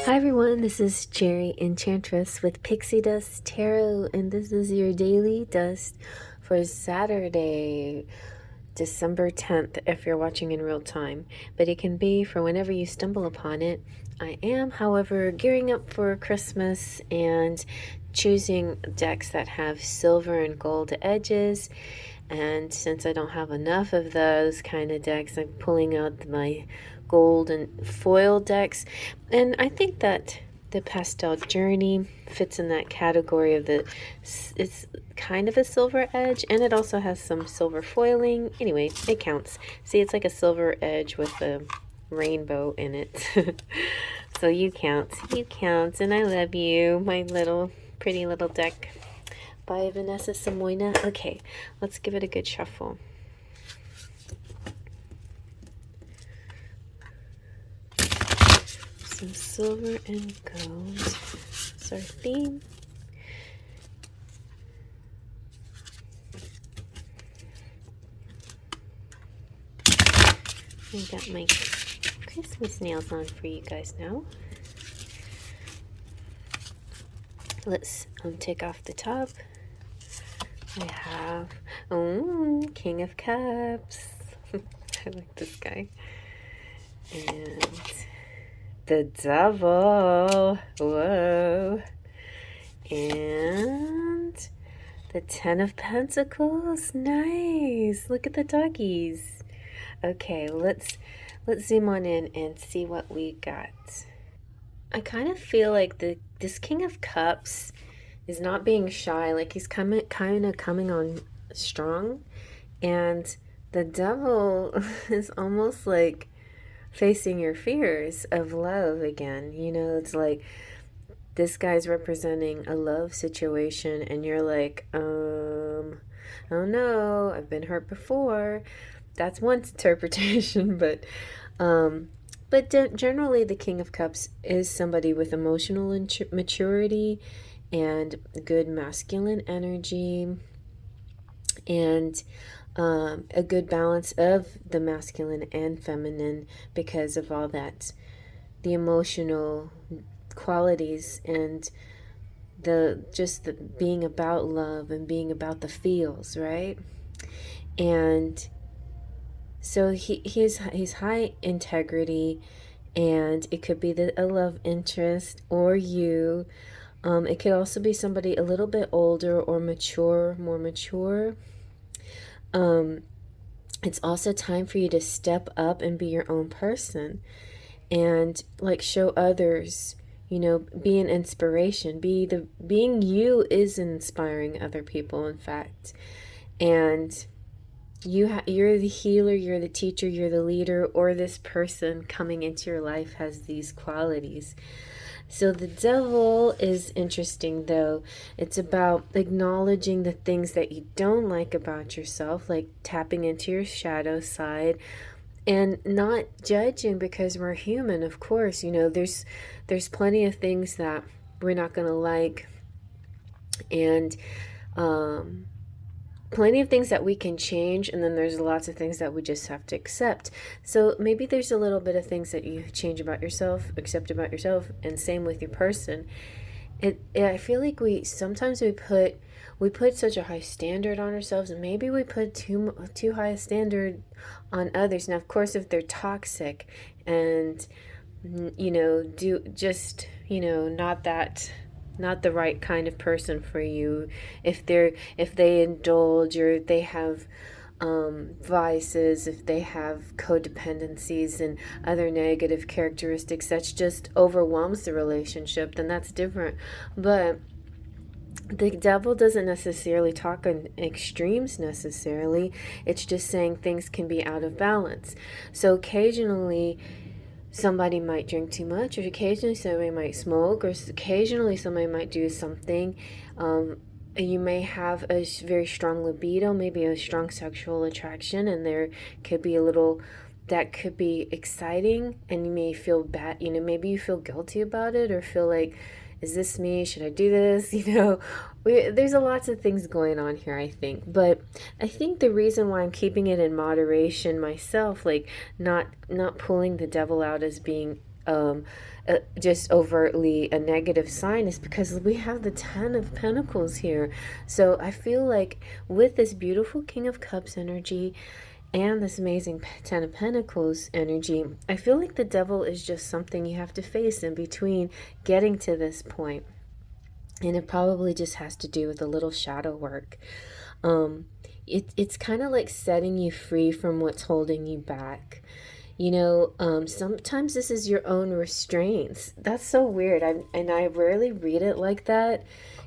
Hi everyone, this is Jerry Enchantress with Pixie Dust Tarot, and this is your daily dust for Saturday, December 10th, if you're watching in real time. But it can be for whenever you stumble upon it. I am, however, gearing up for Christmas and choosing decks that have silver and gold edges. And since I don't have enough of those kind of decks, I'm pulling out my gold and foil decks. And I think that the Pastel Journey fits in that category of it's kind of a silver edge, and it also has some silver foiling. Anyway, it counts. See, it's like a silver edge with a rainbow in it. So you count, and I love you, my little pretty little deck by Vanessa Samoina. Okay, let's give it a good shuffle. Some silver and gold. That's our theme. I got my Christmas nails on for you guys now. Let's take off the top. I have King of Cups. I like this guy. And the Devil. Whoa. And the 10 of Pentacles. Nice. Look at the doggies. Okay, let's zoom on in and see what we got. I kind of feel like this King of Cups is not being shy, like he's kind of coming on strong, and the Devil is almost like facing your fears of love again. You know, it's like this guy's representing a love situation, and you're like, oh no, I've been hurt before. That's one interpretation, but generally, the King of Cups is somebody with emotional maturity and good masculine energy, and a good balance of the masculine and feminine because of all that, the emotional qualities, and the being about love and being about the feels, right? And so he's high integrity, and it could be a love interest or you. It could also be somebody a little bit older or more mature. It's also time for you to step up and be your own person, and like show others, you know, be an inspiration. Being you is inspiring other people, in fact. And you're the healer, you're the teacher, you're the leader, or this person coming into your life has these qualities. So the Devil is interesting, though. It's about acknowledging the things that you don't like about yourself, like tapping into your shadow side, and not judging, because we're human, of course. You know, there's plenty of things that we're not going to like, and plenty of things that we can change, and then there's lots of things that we just have to accept. So maybe there's a little bit of things that you change about yourself, accept about yourself, and same with your person. I feel like sometimes we put such a high standard on ourselves, and maybe we put too high a standard on others. Now, of course, if they're toxic and, you know, not the right kind of person for you, if they indulge, or they have vices, if they have codependencies and other negative characteristics that just overwhelms the relationship, then that's different. But the Devil doesn't necessarily talk in extremes necessarily. It's just saying things can be out of balance. So occasionally somebody might drink too much, or occasionally somebody might smoke, or occasionally somebody might do something. You may have a very strong libido, maybe a strong sexual attraction, and there could be that could be exciting, and you may feel bad, you know, maybe you feel guilty about it, or feel like, is this me? Should I do this? You know, there's a lots of things going on here, I think. But I think the reason why I'm keeping it in moderation myself, like not pulling the Devil out as being just overtly a negative sign is because we have the Ten of Pentacles here. So I feel like with this beautiful King of Cups energy and this amazing Ten of Pentacles energy, I feel like the devil is just something you have to face in between getting to this point. And it probably just has to do with a little shadow work. Um, it's kind of like setting you free from what's holding you back. Sometimes this is your own restraints. That's so weird. I rarely read it like that,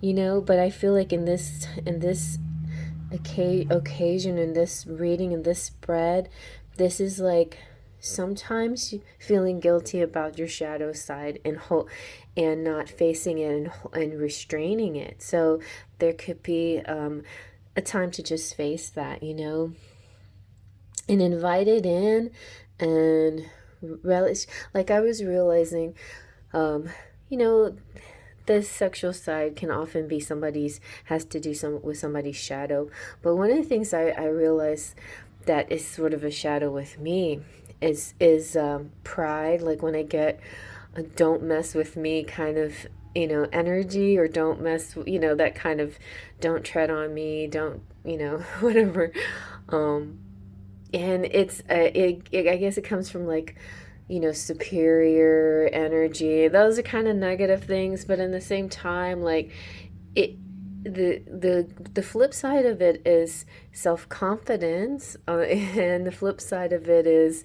but I feel like in this occasion, in this reading, in this spread, this is like sometimes feeling guilty about your shadow side and not facing it and restraining it. So there could be a time to just face that, and invite it in and relish. Like I was realizing, um, you know, the sexual side can often be has to do with somebody's shadow. But one of the things I realized that is sort of a shadow with me is pride. Like when I get a don't mess with me kind of, energy, or don't mess, that kind of don't tread on me, don't, whatever. Um, and I guess it comes from like, superior energy. Those are kind of negative things, but in the same time, like it, the flip side of it is self-confidence, and the flip side of it is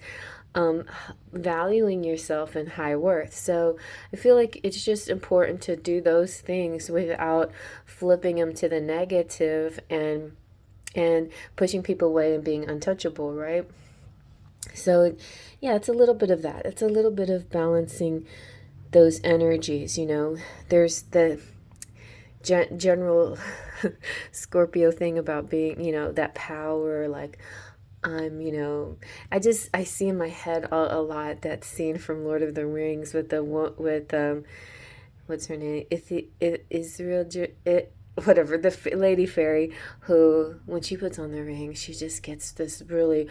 um, valuing yourself and high worth. So I feel like it's just important to do those things without flipping them to the negative and pushing people away and being untouchable, right? So, yeah, it's a little bit of that. It's a little bit of balancing those energies, There's the general Scorpio thing about being, that power, like, I see in my head a lot that scene from Lord of the Rings with what's her name? Israel, whatever, the lady fairy, who, when she puts on the ring, she just gets this really,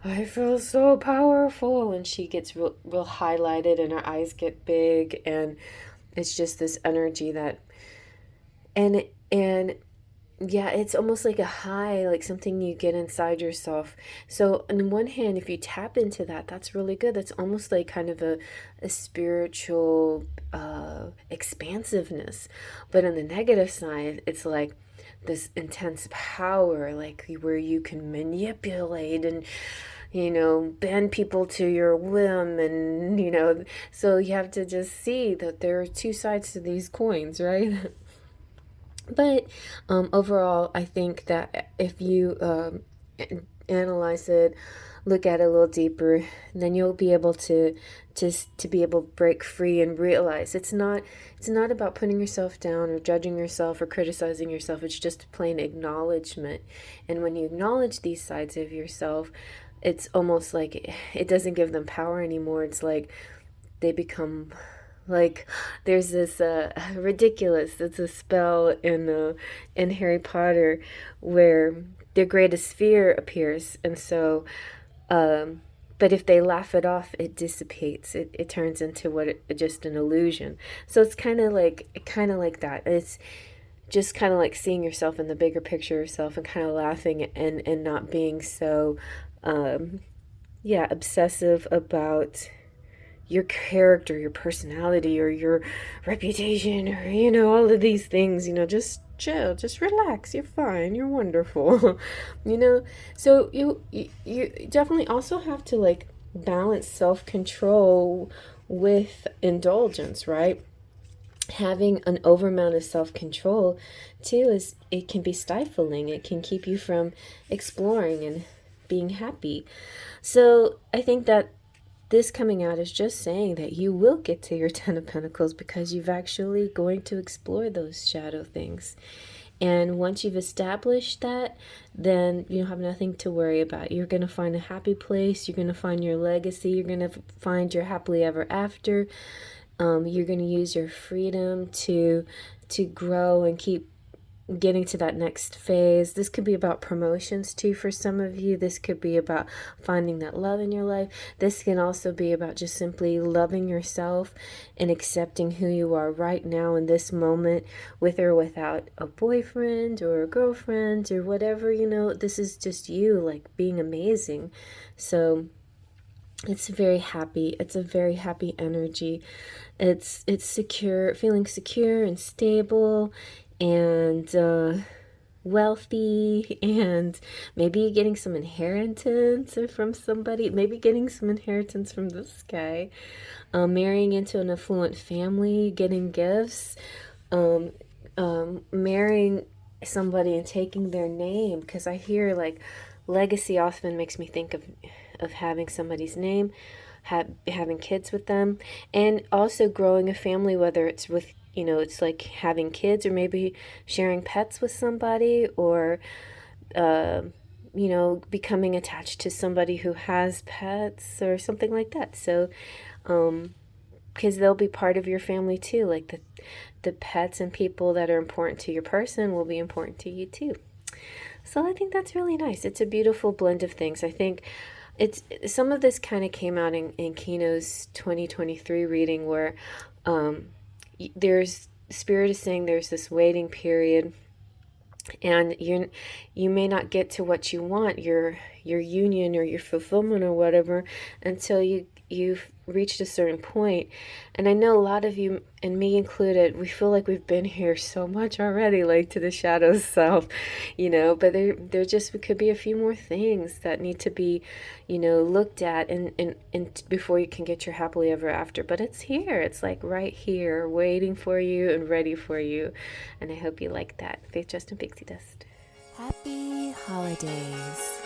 I feel so powerful, and she gets real highlighted, and her eyes get big, and it's just this energy that, and yeah, it's almost like a high, like something you get inside yourself. So on one hand, if you tap into that, that's really good. That's almost like kind of a spiritual expansiveness. But on the negative side, it's like this intense power, like where you can manipulate and, bend people to your whim. And, so you have to just see that there are two sides to these coins, right? But overall, I think that if you analyze it, look at it a little deeper, then you'll be able to be able to break free and realize it's not about putting yourself down or judging yourself or criticizing yourself. It's just plain acknowledgement. And when you acknowledge these sides of yourself, it's almost like it doesn't give them power anymore. It's like they become like there's this ridiculous. It's a spell in Harry Potter where their greatest fear appears, and so, but if they laugh it off, it dissipates. It turns into just an illusion. So it's kind of like that. It's just kind of like seeing yourself in the bigger picture of yourself and kind of laughing and not being so, yeah, obsessive about your character, your personality, or your reputation, or, all of these things, just chill, just relax, you're fine, you're wonderful. So you definitely also have to like balance self-control with indulgence, right? Having an over amount of self-control too is, it can be stifling. It can keep you from exploring and being happy. So I think that this coming out is just saying that you will get to your Ten of Pentacles because you've actually going to explore those shadow things. And once you've established that, then you have nothing to worry about. You're going to find a happy place. You're going to find your legacy. You're going to find your happily ever after. You're going to use your freedom to grow and keep getting to that next phase. This could be about promotions too for some of you. This could be about finding that love in your life. This can also be about just simply loving yourself and accepting who you are right now in this moment, with or without a boyfriend or a girlfriend or whatever. This is just you, like, being amazing. So it's a very happy energy. It's secure, feeling secure and stable, and wealthy, and maybe getting some inheritance from somebody, maybe getting some inheritance from this guy, marrying into an affluent family, getting gifts, um, marrying somebody and taking their name, because I hear, like, legacy often makes me think of having somebody's name, having kids with them, and also growing a family, whether it's with, it's like having kids, or maybe sharing pets with somebody, or uh, becoming attached to somebody who has pets or something like that. So because they'll be part of your family too, like the pets and people that are important to your person will be important to you too. So I think that's really nice. It's a beautiful blend of things. I think it's some of this kind of came out in Kino's 2023 reading, where there's Spirit is saying there's this waiting period, and you may not get to what you want, your union or your fulfillment or whatever, until you've reached a certain point. And I know a lot of you, and me included, we feel like we've been here so much already, like to the shadows self, but there just could be a few more things that need to be, looked at, and before you can get your happily ever after. But it's here. It's like right here, waiting for you and ready for you. And I hope you like that. Faith, Trust, and Pixie Dust. Happy holidays.